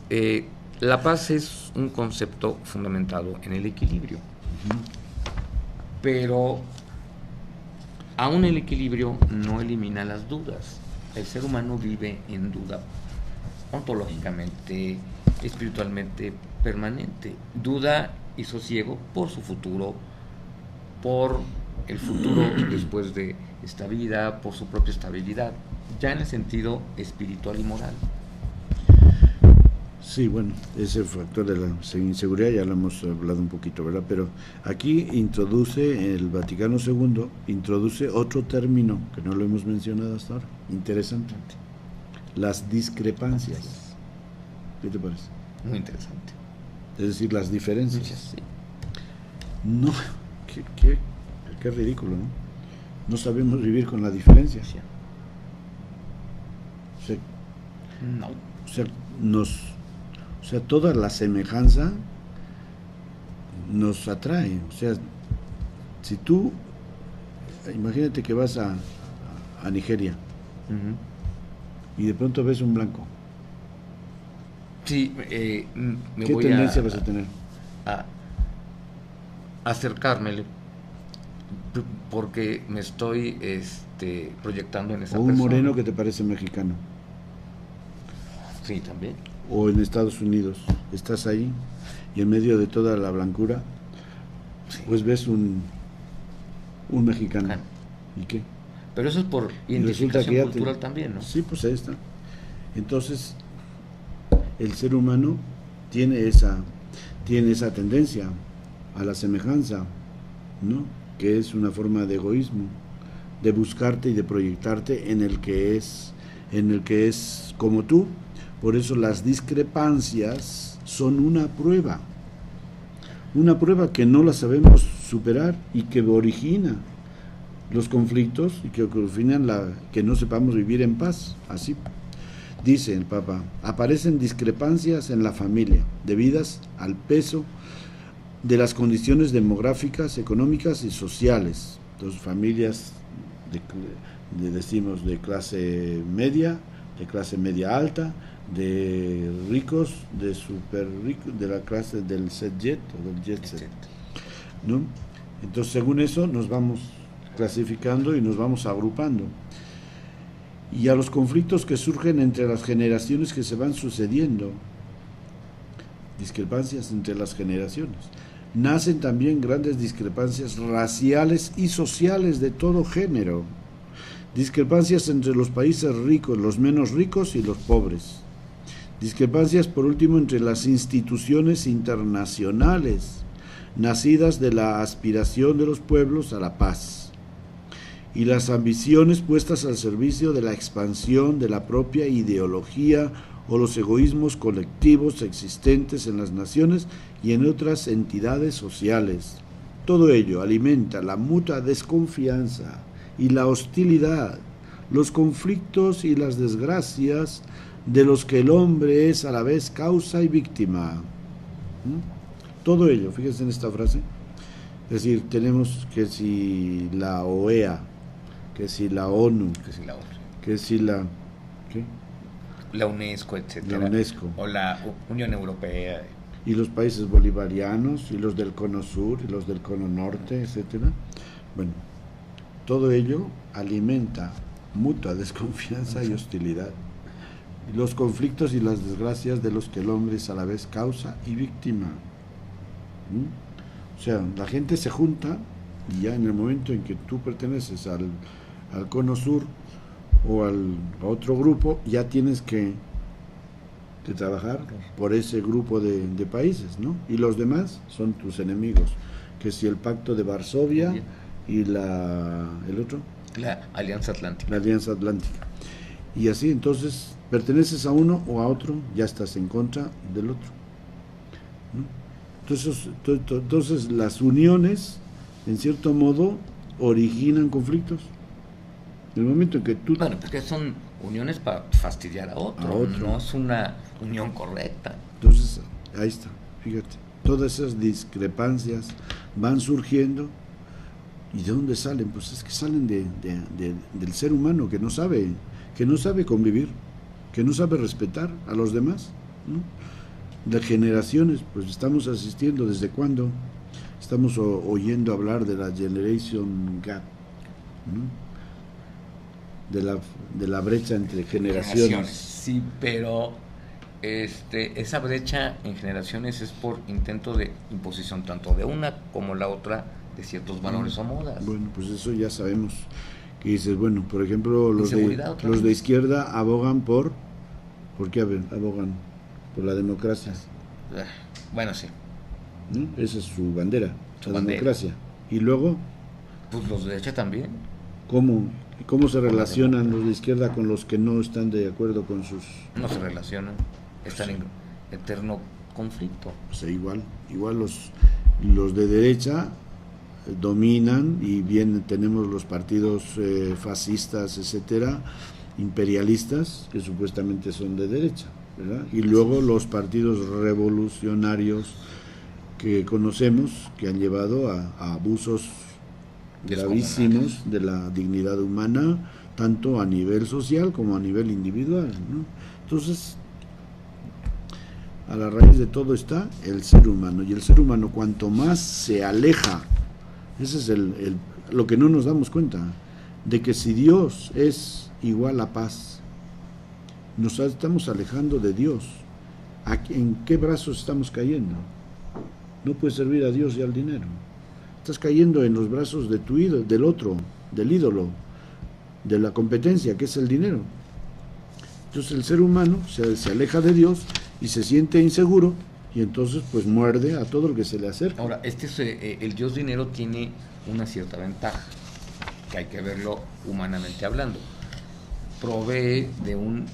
la paz es un concepto fundamentado en el equilibrio. Pero aún el equilibrio no elimina las dudas. El ser humano vive en duda ontológicamente, espiritualmente permanente. Duda y sosiego por su futuro, por el futuro después de esta vida, por su propia estabilidad, ya en el sentido espiritual y moral. Sí, bueno, ese factor de la inseguridad ya lo hemos hablado un poquito, ¿verdad? Pero aquí introduce el Vaticano II, introduce otro término que no lo hemos mencionado hasta ahora, interesante, las discrepancias. ¿Qué te parece? Muy interesante. Es decir, las diferencias. Sí. No, qué ridículo, ¿no? No sabemos vivir con la diferencia. Sí. No. O sea, toda la semejanza nos atrae. O sea, si tú, imagínate que vas a Nigeria Uh-huh. y de pronto ves un blanco, Sí, me ¿qué voy tendencia vas a tener? a acercármele porque me estoy proyectando en esa O un persona. moreno que te parece mexicano. Sí, también. O en Estados Unidos, estás ahí y en medio de toda la blancura, Sí. pues ves un mexicano. Mexicano. ¿Y qué? Pero eso es por Y resulta identificación que ya cultural también, ¿no? Sí, pues ahí está. Entonces, el ser humano tiene esa tendencia a la semejanza, ¿no? Que es una forma de egoísmo, de buscarte y de proyectarte en el que es como tú. Por eso las discrepancias son una prueba que no la sabemos superar y que origina los conflictos y que originan que no sepamos vivir en paz. Así dice el Papa, aparecen discrepancias en la familia debidas al peso de las condiciones demográficas, económicas y sociales. Entonces, familias decimos de clase media alta, de ricos, de super ricos, de la clase del set jet o del jet set, ¿no? Entonces, según eso nos vamos clasificando y nos vamos agrupando. Y a los conflictos que surgen entre las generaciones que se van sucediendo, discrepancias entre las generaciones, nacen también grandes discrepancias raciales y sociales de todo género, discrepancias entre los países ricos, los menos ricos y los pobres, discrepancias por último entre las instituciones internacionales, nacidas de la aspiración de los pueblos a la paz, y las ambiciones puestas al servicio de la expansión de la propia ideología o los egoísmos colectivos existentes en las naciones y en otras entidades sociales. Todo ello alimenta la mutua desconfianza y la hostilidad, los conflictos y las desgracias de los que el hombre es a la vez causa y víctima. Todo ello, fíjense en esta frase, es decir, tenemos que si la OEA, que si la ONU, que si la ¿qué? La UNESCO, etcétera. La UNESCO. O la Unión Europea. Y los países bolivarianos, y los del cono sur, y los del cono norte, etcétera. Bueno, todo ello alimenta mutua desconfianza y hostilidad, y los conflictos y las desgracias de los que el hombre es a la vez causa y víctima. O sea, la gente se junta y ya en el momento en que tú perteneces al cono sur o a otro grupo, ya tienes que trabajar por ese grupo de países, ¿no? Y los demás son tus enemigos, que si el Pacto de Varsovia y el otro, la Alianza Atlántica. La Alianza Atlántica. Y así, entonces, perteneces a uno o a otro, ya estás en contra del otro, ¿no? Entonces las uniones, en cierto modo, originan conflictos. En el momento en que tú... Bueno, porque son uniones para fastidiar a otro, no es una unión correcta. Entonces, ahí está, fíjate, todas esas discrepancias van surgiendo. ¿Y de dónde salen? Pues es que salen del ser humano que no sabe convivir, que no sabe respetar a los demás, ¿no? De generaciones, pues estamos asistiendo, ¿desde cuándo? Estamos oyendo hablar de la Generation Gap, ¿no? De la brecha entre generaciones. Sí, pero esa brecha en generaciones es por intento de imposición tanto de una como la otra de ciertos valores o modas. Bueno, pues eso ya sabemos. Que dices, bueno, por ejemplo, los de izquierda abogan ¿por qué abogan? Por la democracia. Bueno, sí. ¿No? Esa es su bandera, democracia. Y luego... Pues los de derecha también. ¿Cómo se relacionan los de izquierda con los que no están de acuerdo con sus...? No se relacionan, están en eterno conflicto. O sea, igual los de derecha dominan y bien tenemos los partidos fascistas, etcétera, imperialistas, que supuestamente son de derecha, ¿verdad? Y luego los partidos revolucionarios que conocemos, que han llevado a abusos gravísimos de la dignidad humana, tanto a nivel social como a nivel individual, ¿no? Entonces, a la raíz de todo está el ser humano, y el ser humano cuanto más se aleja, ese es lo que no nos damos cuenta, de que si Dios es igual a paz, nos estamos alejando de Dios. ¿En qué brazos estamos cayendo? No puedes servir a Dios y al dinero. Estás cayendo en los brazos de tu ídolo, del ídolo, de la competencia, que es el dinero. Entonces el ser humano se aleja de Dios y se siente inseguro, y entonces pues muerde a todo lo que se le acerca. Ahora, el Dios dinero tiene una cierta ventaja, que hay que verlo humanamente hablando. Provee de un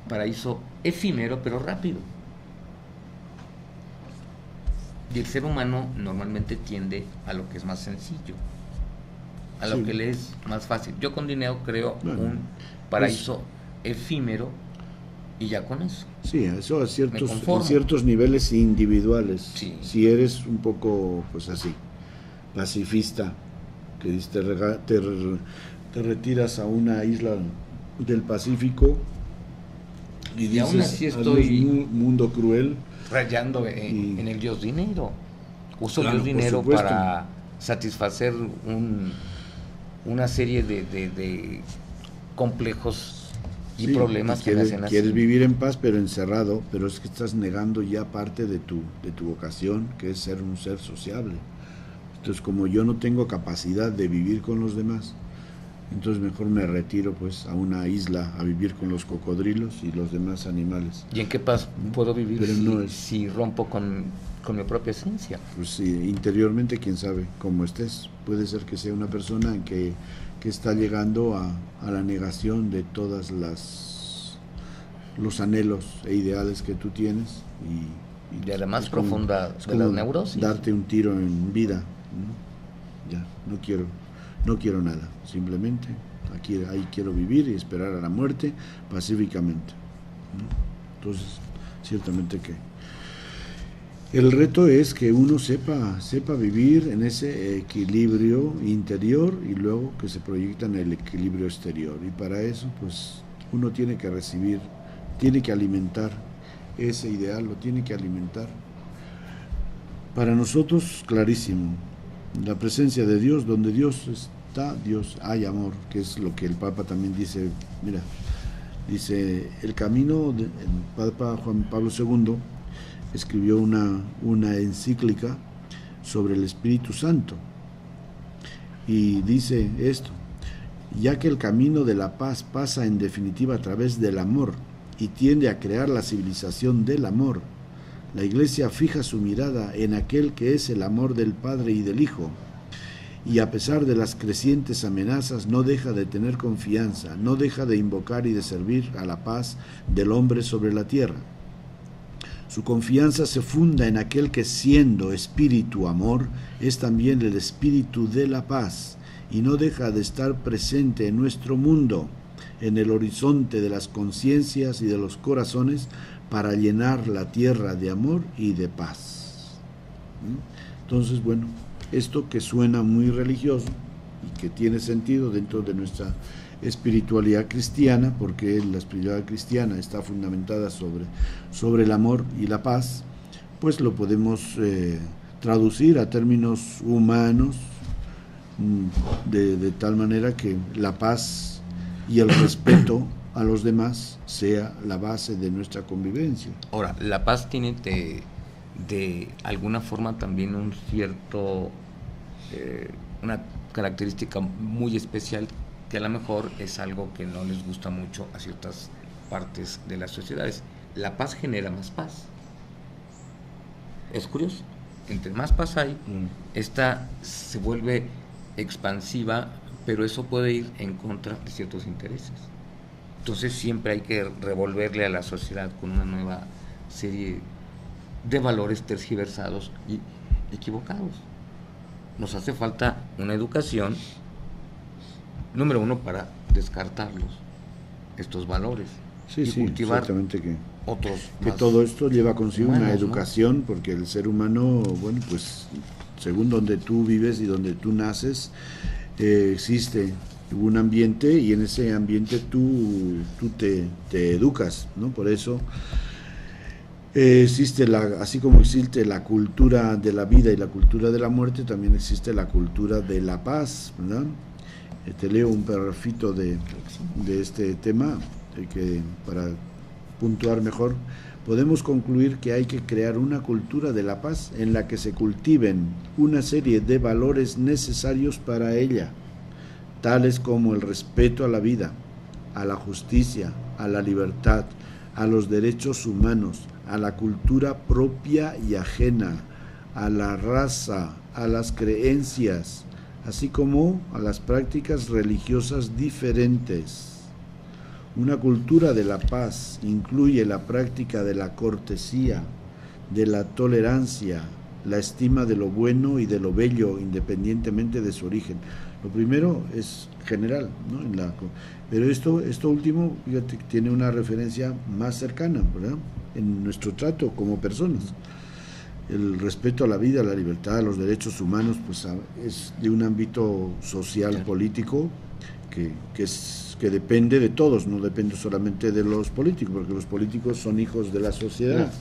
paraíso efímero pero rápido. Y el ser humano normalmente tiende a lo que es más sencillo, a lo que le es más fácil. Yo con dinero creo un paraíso efímero y ya con eso. Sí, eso a ciertos niveles individuales. Sí. Si eres un poco, pues así, pacifista, que te retiras a una isla del Pacífico y dices, aún así estoy mundo cruel, rayando en el Dios dinero. Uso el Dios dinero para satisfacer una serie de complejos y problemas que me hacen así. Quieres vivir en paz pero encerrado, pero es que estás negando ya parte de tu vocación, que es ser un ser sociable. Entonces, como yo no tengo capacidad de vivir con los demás, entonces mejor me retiro pues a una isla a vivir con los cocodrilos y los demás animales. ¿Y en qué paz puedo vivir pero si rompo con mi propia esencia? Pues sí, interiormente quién sabe cómo estés. Puede ser que sea una persona que está llegando a la negación de todas los anhelos e ideales que tú tienes, y de la más profunda de la neurosis. Darte un tiro en vida, ¿no? Ya, no quiero nada, simplemente ahí quiero vivir y esperar a la muerte pacíficamente, ¿no? Entonces, ciertamente que el reto es que uno sepa vivir en ese equilibrio interior y luego que se proyecta en el equilibrio exterior. Y para eso, pues, uno tiene que recibir, tiene que alimentar ese ideal, lo tiene que alimentar. Para nosotros, clarísimo, la presencia de Dios, donde Dios está Dios, hay amor, que es lo que el Papa también dice. Mira, dice, el Papa Juan Pablo II escribió una encíclica sobre el Espíritu Santo y dice esto: ya que el camino de la paz pasa en definitiva a través del amor y tiende a crear la civilización del amor, la Iglesia fija su mirada en aquel que es el amor del Padre y del Hijo, y a pesar de las crecientes amenazas no deja de tener confianza, no deja de invocar y de servir a la paz del hombre sobre la tierra. Su confianza se funda en aquel que, siendo espíritu amor, es también el espíritu de la paz, y no deja de estar presente en nuestro mundo, en el horizonte de las conciencias y de los corazones, para llenar la tierra de amor y de paz. Entonces, bueno, esto que suena muy religioso y que tiene sentido dentro de nuestra espiritualidad cristiana, porque la espiritualidad cristiana está fundamentada sobre el amor y la paz, pues lo podemos traducir a términos humanos, de tal manera que la paz y el respeto a los demás sea la base de nuestra convivencia. Ahora, la paz tiene de alguna forma también un cierto, una característica muy especial, que a lo mejor es algo que no les gusta mucho a ciertas partes de las sociedades. La paz genera más paz. Es curioso. Entre más paz hay, esta se vuelve expansiva, pero eso puede ir en contra de ciertos intereses. Entonces siempre hay que revolverle a la sociedad con una nueva serie de valores tergiversados y equivocados. Nos hace falta una educación, número uno, para descartarlos, estos valores, y cultivar otros. Que todo esto lleva consigo humanos, una educación, ¿no? Porque el ser humano, bueno, pues según donde tú vives y donde tú naces, existe un ambiente, y en ese ambiente tú te educas, ¿no? Por eso existe así como existe la cultura de la vida y la cultura de la muerte, también existe la cultura de la paz, ¿verdad? Te leo un párrafito de este tema, que para puntuar mejor: podemos concluir que hay que crear una cultura de la paz en la que se cultiven una serie de valores necesarios para ella, tales como el respeto a la vida, a la justicia, a la libertad, a los derechos humanos, a la cultura propia y ajena, a la raza, a las creencias, así como a las prácticas religiosas diferentes. Una cultura de la paz incluye la práctica de la cortesía, de la tolerancia, la estima de lo bueno y de lo bello, independientemente de su origen. Lo primero es general, ¿no? Pero esto último, fíjate, tiene una referencia más cercana, ¿verdad? En nuestro trato como personas. El respeto a la vida, a la libertad, a los derechos humanos, pues es de un ámbito social, político, que depende de todos, no depende solamente de los políticos, porque los políticos son hijos de la sociedad.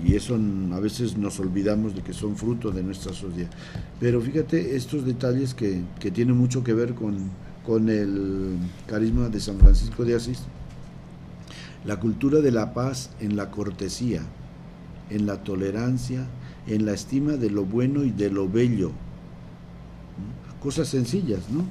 Y eso a veces nos olvidamos de que son fruto de nuestra sociedad. Pero fíjate estos detalles que tienen mucho que ver con el carisma de San Francisco de Asís. La cultura de la paz en la cortesía, en la tolerancia, en la estima de lo bueno y de lo bello. Cosas sencillas, ¿no?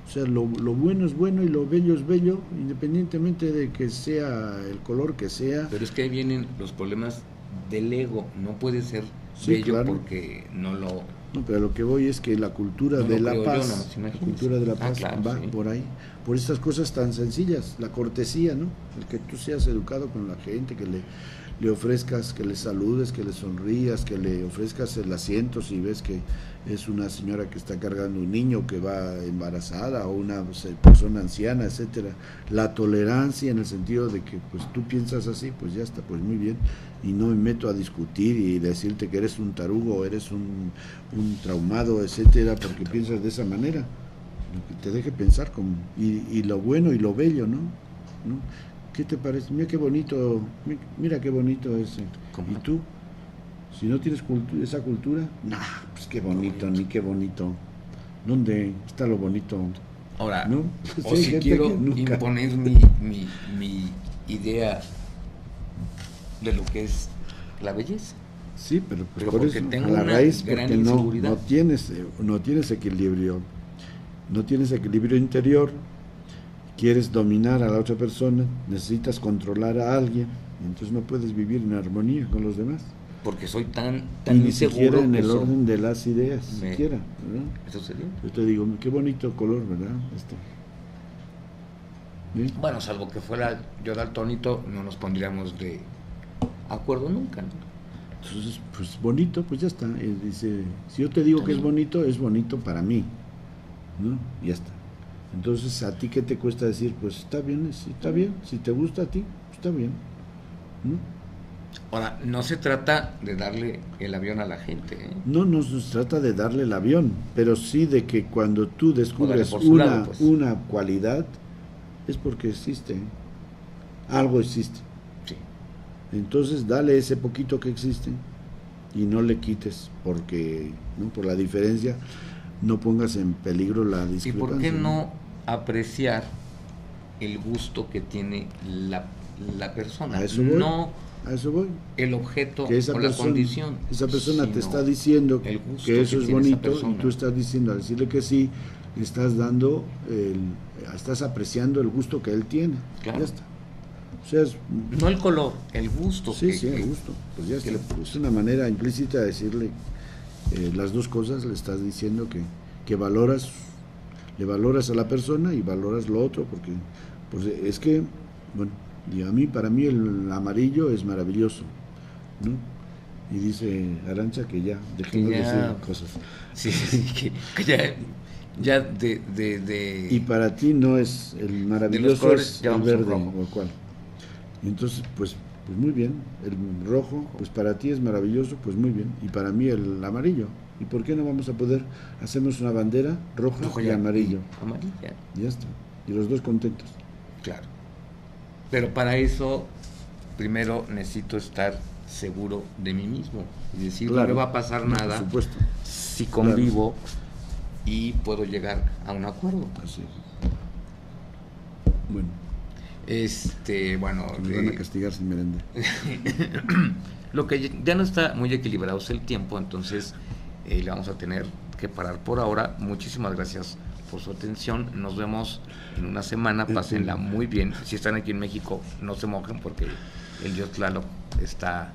O sea, lo bueno es bueno y lo bello es bello, independientemente de que sea el color que sea. Pero es que ahí vienen los problemas del ego. No puede ser bello, claro, porque no lo... No, pero a lo que voy es que la cultura de la paz, la cultura de la paz va por ahí, por estas cosas tan sencillas, la cortesía, ¿no? El que tú seas educado con la gente, que le ofrezcas, que le saludes, que le sonrías, que le ofrezcas el asiento si ves que es una señora que está cargando un niño, que va embarazada, o una persona anciana, etcétera. La tolerancia en el sentido de que pues tú piensas así, pues ya está, pues muy bien, y no me meto a discutir y decirte que eres un tarugo o eres un traumado, etcétera, porque piensas de esa manera. Lo que te deje pensar y lo bueno y lo bello, ¿no? ¿Qué te parece? Mira qué bonito es. ¿Y tú? Si no tienes esa cultura, pues qué bonito, ni qué bonito. ¿Dónde está lo bonito? Ahora, ¿No? o Sí, si gente quiero que nunca- imponer mi idea de lo que es la belleza. Sí, pero pues Pero por porque eso, tengo a la una raíz, gran porque inseguridad. no tienes equilibrio, no tienes equilibrio interior, quieres dominar a la otra persona, necesitas controlar a alguien, y entonces no puedes vivir en armonía con los demás. Porque soy tan Y ni inseguro siquiera en que el eso orden de las ideas, me- siquiera, ¿verdad? eso sería. Yo te digo, qué bonito color, ¿verdad? ¿Sí? Bueno, salvo que fuera yo daltónico, no nos pondríamos de acuerdo nunca, ¿no? Entonces, pues bonito, pues ya está. Dice, si yo te digo que es bonito para mí, ¿no? Y ya está. Entonces, ¿a ti qué te cuesta decir? Pues está bien, si está bien, si te gusta a ti, está bien, ¿no? Ahora, no se trata de darle el avión a la gente, ¿eh? No nos trata de darle el avión, pero sí de que cuando tú descubres por su lado, pues. una cualidad, es porque existe, algo existe. Sí. Entonces dale ese poquito que existe y no le quites, porque ¿no? Por la diferencia no pongas en peligro la ¿Y discrepancia. por qué no apreciar el gusto que tiene la persona? A eso voy. No A eso voy. el objeto Que o la condición. esa persona te sino está diciendo el gusto que eso es tiene esa bonito y persona. tú estás diciendo, al decirle que sí, le estás dando, estás apreciando el gusto que él tiene. Claro. Ya está. O sea, No el color, el gusto. sí, que- el que- gusto. Pues ya que está. le- Es una manera implícita de decirle las dos cosas, le estás diciendo que valoras, le valoras a la persona y valoras lo otro, porque pues es que, bueno, y para mí el amarillo es maravilloso, ¿no? Y dice Arancha que ya, dejemos de ya- decir cosas. Sí, sí, sí, que ya de Y para ti no es el maravilloso, colores, es ya el vamos al verde rojo. o cuál. Y entonces, pues muy bien, el rojo, pues para ti es maravilloso, pues muy bien. Y para mí el amarillo. ¿Y por qué no vamos a poder hacernos una bandera roja rojo y amarillo? Amarilla, Y ya está. Y los dos contentos. claro. Pero para eso, primero necesito estar seguro de mí mismo. Y decir, no Claro. me va a pasar No, nada por supuesto. si convivo y puedo llegar a un acuerdo. Así. Bueno, Bueno, me van a castigar sin merenda. lo que ya no está muy equilibrado es el tiempo, entonces le vamos a tener que parar por ahora. Muchísimas gracias por su atención. Nos vemos en una semana. Pásenla muy bien. Si están aquí en México, no se mojen porque el dios Tlaloc está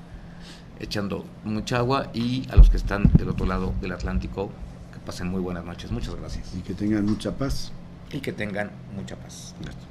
echando mucha agua. Y a los que están del otro lado del Atlántico, que pasen muy buenas noches. Muchas gracias. Y que tengan mucha paz. Y que tengan mucha paz. Gracias.